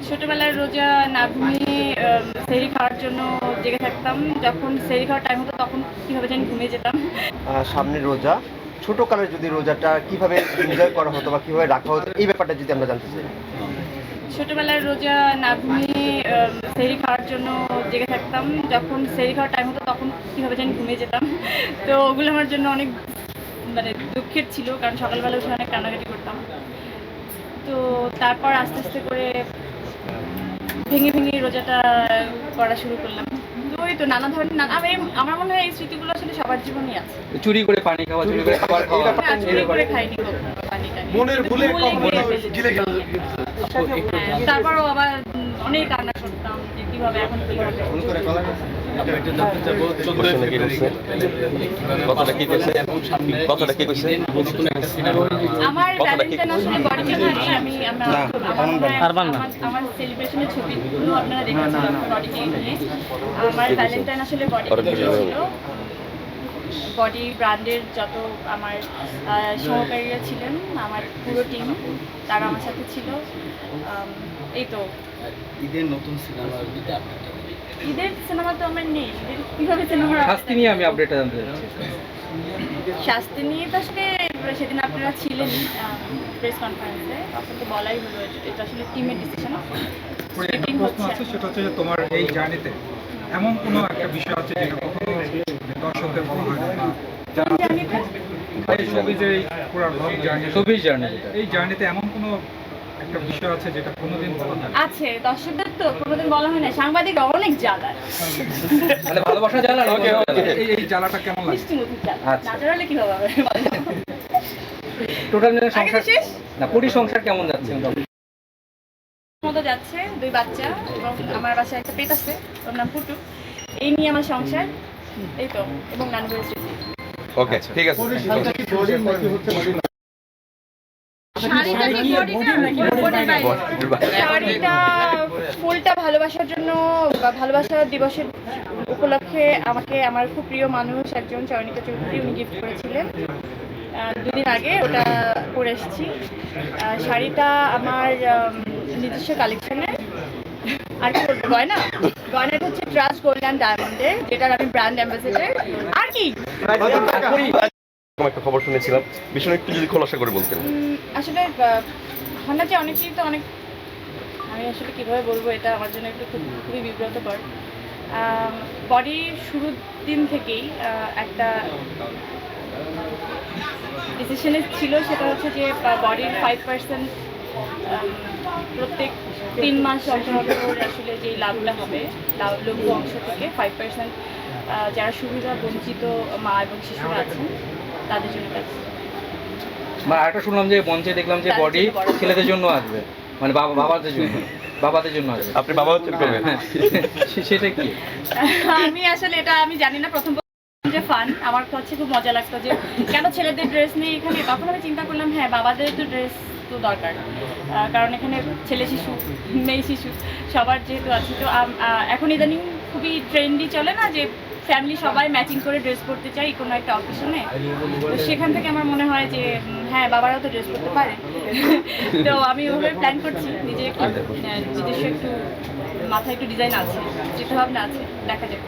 ছোটবেলায় রোজা না ঘুমিয়ে সেহরি খাওয়ার জন্য জেগে থাকতাম। যখন সেহরি খাওয়ার টাইম হতো তখন কীভাবে যেন ঘুমিয়ে যেতাম। সামনে রোজা, ছোটকালে যদি রোজাটা কিভাবে এনজয় করা হতো বা কিভাবে রাখা হতো এই ব্যাপারটা যদি আমরা জানতে চাই। ছোটবেলায় রোজা না ঘুমিয়ে সেহরি খাওয়ার জন্য জেগে থাকতাম। যখন সেহরি খাওয়ার টাইম হতো তখন কীভাবে যেন ঘুমিয়ে যেতাম। তো ওগুলো আমার জন্য অনেক দুঃখের ছিল, কারণ সকালবেলা উঠে অনেক কান্নাকাটি করতাম। তো তারপর আস্তে আস্তে করে ভেঙে ভেঙে রোজাটা করা শুরু করলাম। তো ওই তো নানা ধরনের আমার মনে হয় এই স্মৃতিগুলো আসলে সবার জীবনেই আছে। চুরি করে পানি খাওয়া, চুরি করে খাবার খাওয়া, চুরি করে খাইনি তারপরও আবার অনেক কান্না করতাম যে কিভাবে এখন কি হবে। আমার ভ্যালেন্টাইন আসলে বডি পেইন্ট আমি আমার সেলিব্রেশনের ছবিগুলো আপনারা দেখেছেন বডি পেইন্ট নিয়ে। আমার ভ্যালেন্টাইন আসলে বডি পেইন্ট ছিল। বডি ব্র্যান্ডের যত আমার সহকারীরা ছিলেন, আমার পুরো টিম, তারা আমার সাথে ছিল। এই তো ঈদের নতুন সিনেমা ঈদের সিনেমা তো আমার নেই। ঈদের কীভাবে সিনেমা শাস্তি নিয়ে আমি আপডেটটা জানতে চাচ্ছি। শাস্তি নিয়ে তো আসলে সেদিন আপনারা ছিলেন প্রেস কনফারেন্সে, তখন তো বলাই হলো এটা আসলে টিমের ডিসিশন। একটা প্রশ্ন আছে, সেটা হচ্ছে যে তোমার এই জার্নিতে এমন কোনো একটা বিষয় আছে যেটা কখনো দর্শকদের বলা হয় না, এই শোবিজের এই পুরো লং জার্নি, ছবির জার্নি, এই জার্নিতে এমন কোনো একটা বিষয় আছে যেটা কোনোদিন বলা হয় না? আছে, দর্শকদের তো কোনোদিন বলা হয় না, সাংবাদিকরা অনেক জ্বালা। তাহলে ভালোবাসা জ্বালা, এই জ্বালাটা কেমন লাগে? মিষ্টি মুখের জ্বালা, আচ্ছা। না জ্বালালে কি হবে? টোটাল সংসার না, পরিসংসার কেমন যাচ্ছে? মতো যাচ্ছে, 2 বাচ্চা এবং আমার বাসায় একটা পেট আছে, ওর নাম পুটু। এই নিয়ে আমার সংসার, এই তো, এবং নানপুরের স্মৃতি। ওকে, ঠিক আছে। শাড়িটা ফুলটা ভালোবাসার জন্য, ভালোবাসা দিবসের উপলক্ষে আমাকে আমার খুব প্রিয় মানুষ একজন চয়নিকা চৌধুরী উনি গিফট করেছিলেন 2 দিন আগে। ওটা পরে এসেছি। শাড়িটা আমার নিজস্ব কালেকশনের। আর কি বলবো, গয়নাটা হচ্ছে ট্রাস্ট গোল্ড অ্যান্ড ডায়মন্ডের, যেটার আমি ব্র্যান্ড অ্যাম্বাসেডর। আর কি একটা খবর শুনেছিলাম, বিষয় একটু যদি খোলাসা করে বলতেন। আসলে হয় না যে অনেকেই তো অনেক, আমি আসলে কীভাবে বলবো, এটা আমার জন্য একটু খুবই বিব্রতকর। বডির শুরুর দিন থেকেই একটা ডিসিশনে ছিল, সেটা হচ্ছে যে বডির 5% প্রত্যেক 3 মাস অন্তর অন্তর আসলে যেই লাভটা হবে, লঘু অংশ থেকে 5% যারা সুবিধা বঞ্চিত মা এবং শিশুরা আছেন তাদের জন্য কাছে। মানে আরেকটা শুনলাম যে মঞ্চে দেখলাম যে বডি ছেলেদের জন্য আসবে, মানে বাবাদের জন্য আসবে। আপনি বাবা হচ্ছেন কবে? সেটা কি? আমি আসলে এটা আমি জানি না। প্রথম যে ফান আমার কাছে খুব মজা লাগতো যে কেন ছেলেদের ড্রেস নেই এখানে। তখন আমি চিন্তা করলাম হ্যাঁ, বাবাদের তো ড্রেস তো দরকার, কারণ এখানে ছেলে শিশু মেয়ে শিশু সবার যেহেতু আছে। তো এখন ইদানিং খুবই ট্রেন্ডি চলে না যে ফ্যামিলি সবাই ম্যাচিং করে ড্রেস পরতে চাই কোনো একটা অকেশনে। তো সেখান থেকে আমার মনে হয় যে হ্যাঁ, বাবারাও তো ড্রেস পরতে পারে। তো আমি ওভাবে প্ল্যান করছি, নিজস্ব একটু মাথায় একটু ডিজাইন আছে, চিন্তাভাবনা আছে, দেখা যাবে।